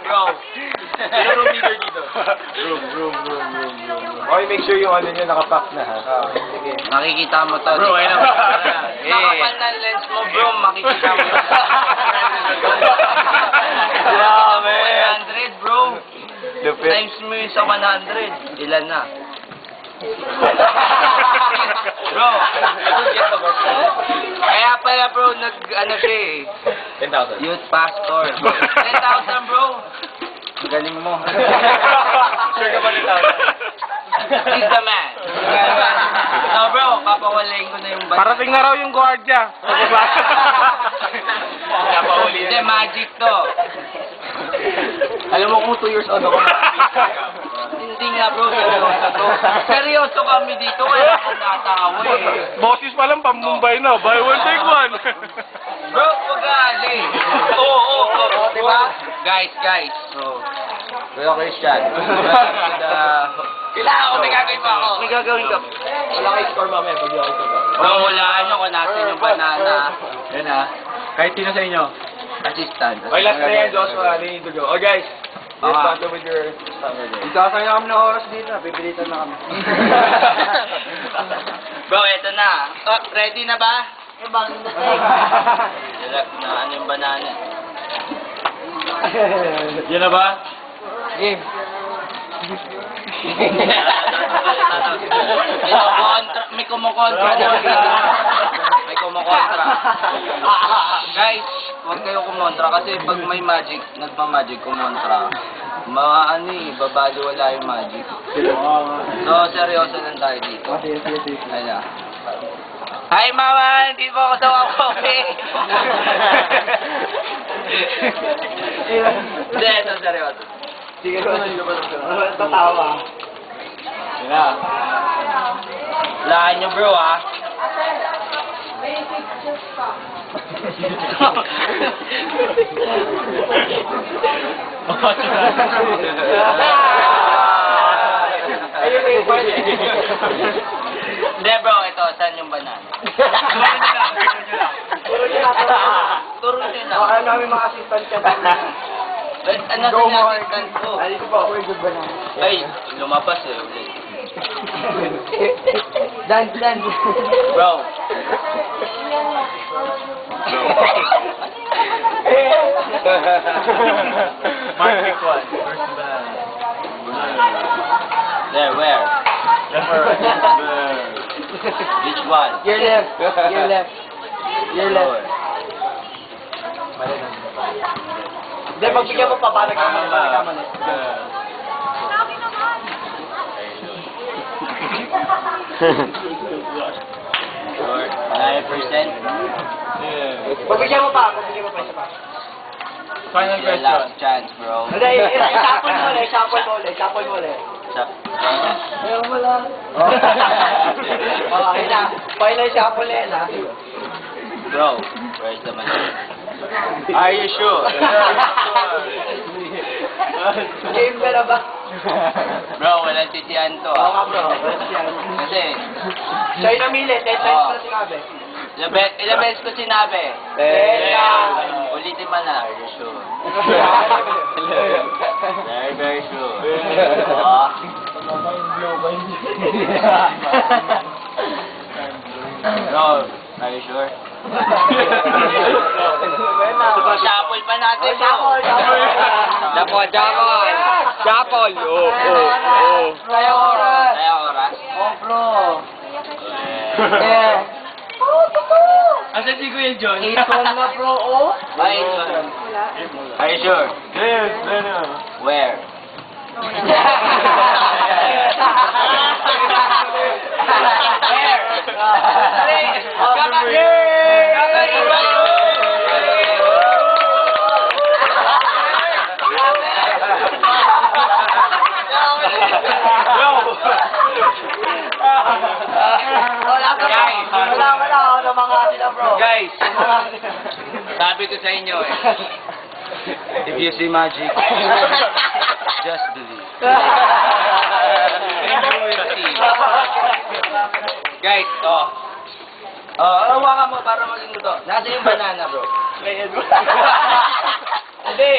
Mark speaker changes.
Speaker 1: Bro. Pero room leader dito.
Speaker 2: Room. Okay, make sure yung ano nyo nakapack na ha. Sige.
Speaker 1: Makikita mo to. Bro, ayun na. Nakapal ng lens mo, bro. Makikita mo.
Speaker 2: Grabe.
Speaker 1: 100, bro.
Speaker 2: Lupit.
Speaker 1: Times mo yun sa 100. Ilan na? Bro. Kaya pala, bro, ano siya eh.
Speaker 2: 10,000.
Speaker 1: Youth pastor. 10,000, bro. Galing mo.
Speaker 2: Sure ka ba 10,000?
Speaker 1: He's the man. No, bro, papawalayin ko na yung bata.
Speaker 3: Parating na raw yung gwardiya.
Speaker 1: Hindi, magic to.
Speaker 2: Alam mo kung 2 years old ako
Speaker 1: Hindi nga, bro. Seryoso to. Seryoso kami dito, kaya ako natawa eh.
Speaker 3: Boses pa lang, pang-Mumbai na. Buy one, take one.
Speaker 1: Bro, magali. Oo,
Speaker 2: diba?
Speaker 1: Guys.
Speaker 2: Kuya Christian.
Speaker 1: Kailangan ko, may gagawin pa ako. May gagawin ka.
Speaker 2: Wala kayo score mamaya pag yung score.
Speaker 1: Bro, hulaan nyo kung natin yung banana.
Speaker 2: Yan ha. Kahit sino sa inyo.
Speaker 1: Assistant.
Speaker 2: Okay, last na yan, Joshua. I need to go. Oh, guys. Let's
Speaker 1: Ah.
Speaker 2: start with your standard day.
Speaker 3: Isasay na kami ng oras dito. Pipilitan na kami.
Speaker 1: Bro, eto na. Oh, ready na ba? Na ano yung banana?
Speaker 2: Yan na ba?
Speaker 3: Game.
Speaker 1: May kumukontra na. May kumukontra. Guys, huwag kayo kumontra kasi pag may magic, nagmamagic kumontra. Babali wala yung magic. So, seryoso lang tayo dito. Ayan. Hi, Mama! Hindi po ako sa wakope. Hindi, ito seryoso.
Speaker 3: Sige ko na yung tatawa.
Speaker 2: Yan na.
Speaker 1: Lahan nyo, bro, ha?
Speaker 2: Ayun na yung party.
Speaker 1: Hindi, bro, ito. Saan yung banana? Turo nyo lang.
Speaker 3: Baka namin mga assistant ka.
Speaker 1: Ano
Speaker 3: Go,
Speaker 1: sa
Speaker 3: Mark.
Speaker 1: assistant ko?
Speaker 3: Dito po. Very good ba na?
Speaker 1: Ay, lumabas eh. Ulit.
Speaker 3: Dance.
Speaker 1: Bro.
Speaker 2: Mark, pick one. First banana.
Speaker 1: There, where? Which one?
Speaker 3: Your left. Hindi, pagbigyan mo pa, paano ka mali.
Speaker 1: Sure. 9%?
Speaker 3: Pagbigyan mo pa isa pa.
Speaker 2: Final
Speaker 1: Your last chance, bro.
Speaker 3: Hindi, i-shuffle mo ulit. Ayaw mo lang. Okay na. Final shuffle yan, ha?
Speaker 1: Bro, where's the money?
Speaker 2: Are you sure?
Speaker 3: Game ka na ba?
Speaker 1: Bro, walang titian to.
Speaker 3: Oo nga,
Speaker 1: Ah.
Speaker 3: bro.
Speaker 1: Kasi,
Speaker 3: Siya yung namili. 10 times na sinabi.
Speaker 1: ilang beses ko sinabi.
Speaker 3: 10 lang.
Speaker 1: Ulitin mo na. Are you sure? Very, very sure. Oh. Bro, are you sure? Shuffle pa natin, bro.
Speaker 3: Shuffle. Oo. Kaya oras.
Speaker 1: Kaya oras.
Speaker 3: Oh, bro.
Speaker 2: Asan si Kuya John?
Speaker 3: 8 na, bro. Oh.
Speaker 1: Ay, are you sure?
Speaker 2: Yes,
Speaker 1: Where? Guys, sabi ko sa inyo eh. If you see magic, just believe. Guys, hawakan mo para maging to. Nasa yung banana, bro.
Speaker 2: Hindi.
Speaker 1: Hindi.